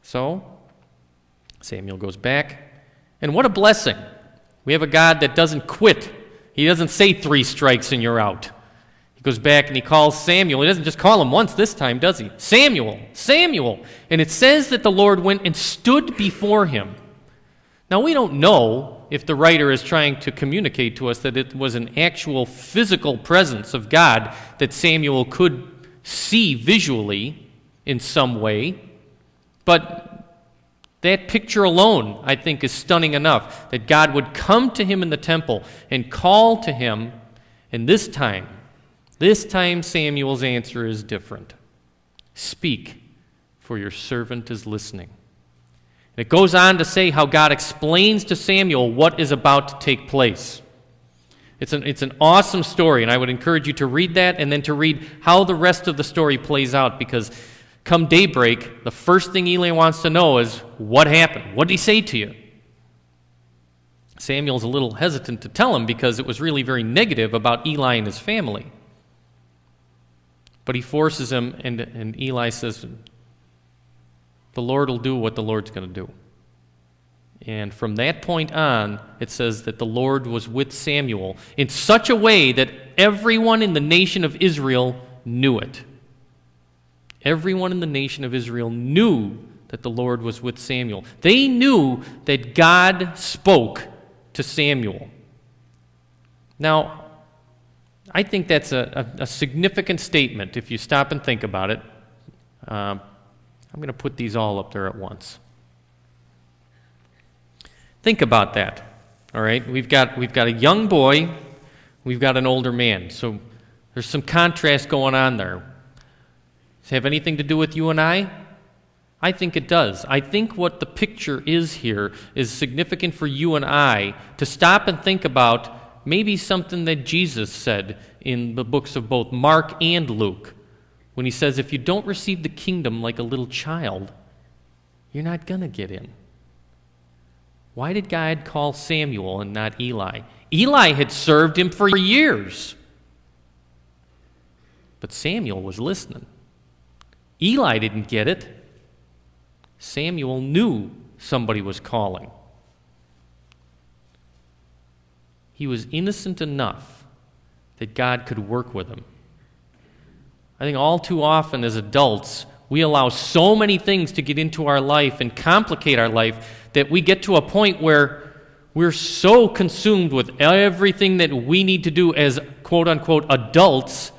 So Samuel goes back, and what a blessing. We have a God that doesn't quit. He doesn't say 3 strikes and you're out. He goes back and he calls Samuel. He doesn't just call him once this time, does he? Samuel, Samuel. And it says that the Lord went and stood before him. Now, we don't know if the writer is trying to communicate to us that it was an actual physical presence of God that Samuel could see visually in some way, but that picture alone, I think, is stunning enough, that God would come to him in the temple and call to him, and this time Samuel's answer is different. Speak, for your servant is listening. And it goes on to say how God explains to Samuel what is about to take place. It's an awesome story, and I would encourage you to read that and then to read how the rest of the story plays out, because come daybreak, the first thing Eli wants to know is, what happened? What did he say to you? Samuel's a little hesitant to tell him because it was really very negative about Eli and his family. But he forces him, and Eli says, the Lord will do what the Lord's going to do. And from that point on, it says that the Lord was with Samuel in such a way that everyone in the nation of Israel knew it. Everyone in the nation of Israel knew that the Lord was with Samuel. They knew that God spoke to Samuel. Now, I think that's a significant statement if you stop and think about it. I'm going to put these all up there at once. Think about that. All right, we've got a young boy, we've got an older man. So there's some contrast going on there. Does it have anything to do with you and I? I think it does. I think what the picture is here is significant for you and I to stop and think about maybe something that Jesus said in the books of both Mark and Luke, when he says, if you don't receive the kingdom like a little child, you're not going to get in. Why did God call Samuel and not Eli? Eli had served him for years. But Samuel was listening. Eli didn't get it. Samuel knew somebody was calling. He was innocent enough that God could work with him. I think all too often as adults, we allow so many things to get into our life and complicate our life that we get to a point where we're so consumed with everything that we need to do as quote-unquote adults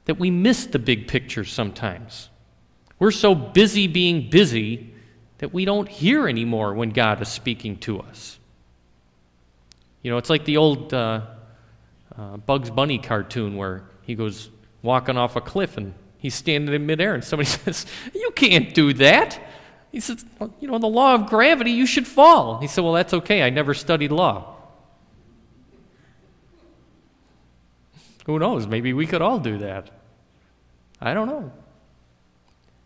that we miss the big picture sometimes. We're so busy being busy that we don't hear anymore when God is speaking to us. You know, it's like the old Bugs Bunny cartoon where he goes walking off a cliff and he's standing in midair and somebody says, you can't do that. He says, well, you know, the law of gravity, you should fall. He said, well, that's okay. I never studied law. Who knows? Maybe we could all do that. I don't know.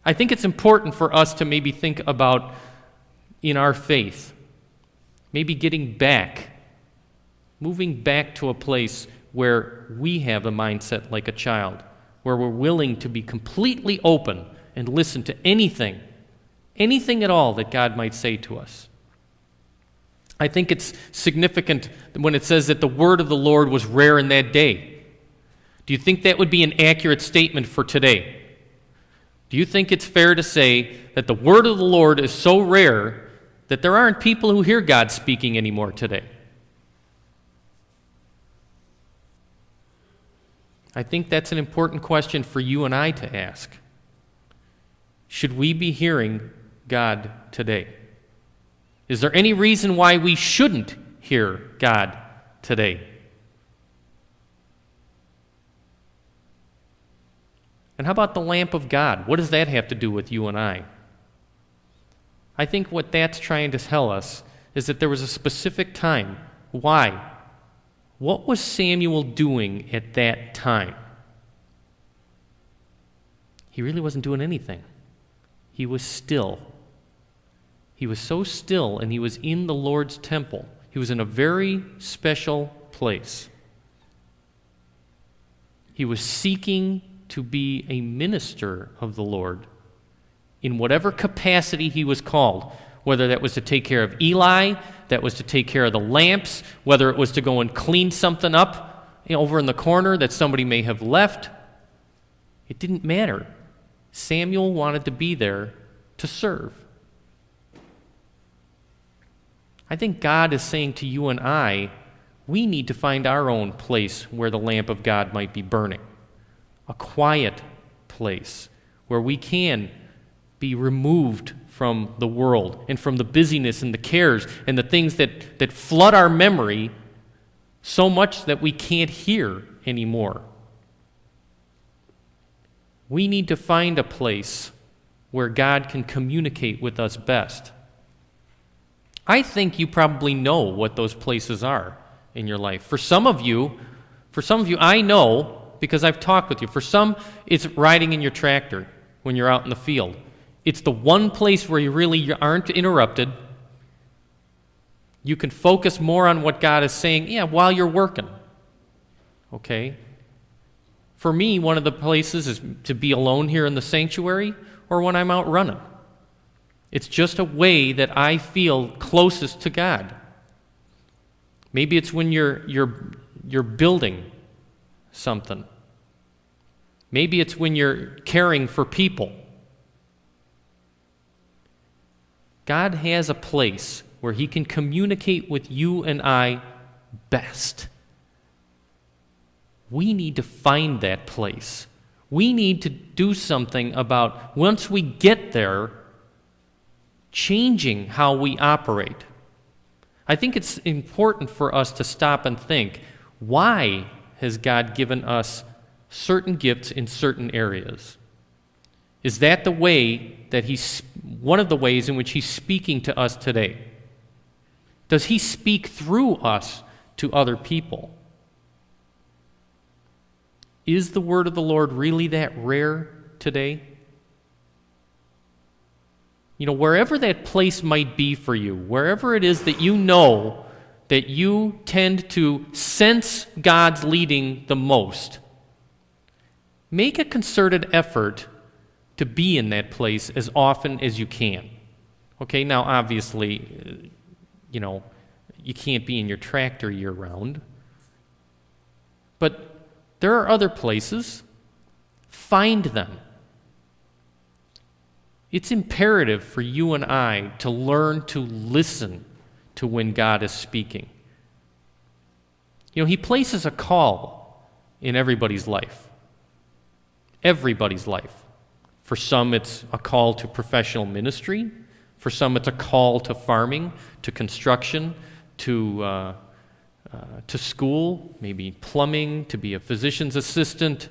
I think it's important for us to maybe think about in our faith, maybe getting back, moving back to a place where we have a mindset like a child, where we're willing to be completely open and listen to anything at all that God might say to us. I think it's significant when it says that the word of the Lord was rare in that day. Do you think that would be an accurate statement for today? Do you think it's fair to say that the word of the Lord is so rare that there aren't people who hear God speaking anymore today? I think that's an important question for you and I to ask. Should we be hearing God today? Is there any reason why we shouldn't hear God today? And how about the lamp of God? What does that have to do with you and I? I think what that's trying to tell us is that there was a specific time. Why? What was Samuel doing at that time? He really wasn't doing anything. He was still. He was so still, and he was in the Lord's temple. He was in a very special place. He was seeking to be a minister of the Lord in whatever capacity he was called, whether that was to take care of Eli, that was to take care of the lamps, whether it was to go and clean something up over in the corner that somebody may have left. It didn't matter. Samuel wanted to be there to serve. I think God is saying to you and I, we need to find our own place where the lamp of God might be burning. A quiet place where we can be removed from the world and from the busyness and the cares and the things that flood our memory so much that we can't hear anymore. We need to find a place where God can communicate with us best. I think you probably know what those places are in your life. For some of you, I know because I've talked with you. For some, it's riding in your tractor when you're out in the field. It's the one place where you really aren't interrupted. You can focus more on what God is saying, while you're working. Okay? For me, one of the places is to be alone here in the sanctuary or when I'm out running. It's just a way that I feel closest to God. Maybe it's when you're building something. Maybe it's when you're caring for people. God has a place where he can communicate with you and I best. We need to find that place. We need to do something about, once we get there, changing how we operate. I think it's important for us to stop and think, why has God given us certain gifts in certain areas? Is that the way that one of the ways in which he's speaking to us today? Does he speak through us to other people? Is the word of the Lord really that rare today? Wherever that place might be for you, wherever it is that you know that you tend to sense God's leading the most, make a concerted effort to be in that place as often as you can. Okay, now obviously, you can't be in your tractor year-round, but there are other places. Find them. It's imperative for you and I to learn to listen to when God is speaking. He places a call in everybody's life. Everybody's life. For some, it's a call to professional ministry. For some, it's a call to farming, to construction, to school, maybe plumbing, to be a physician's assistant,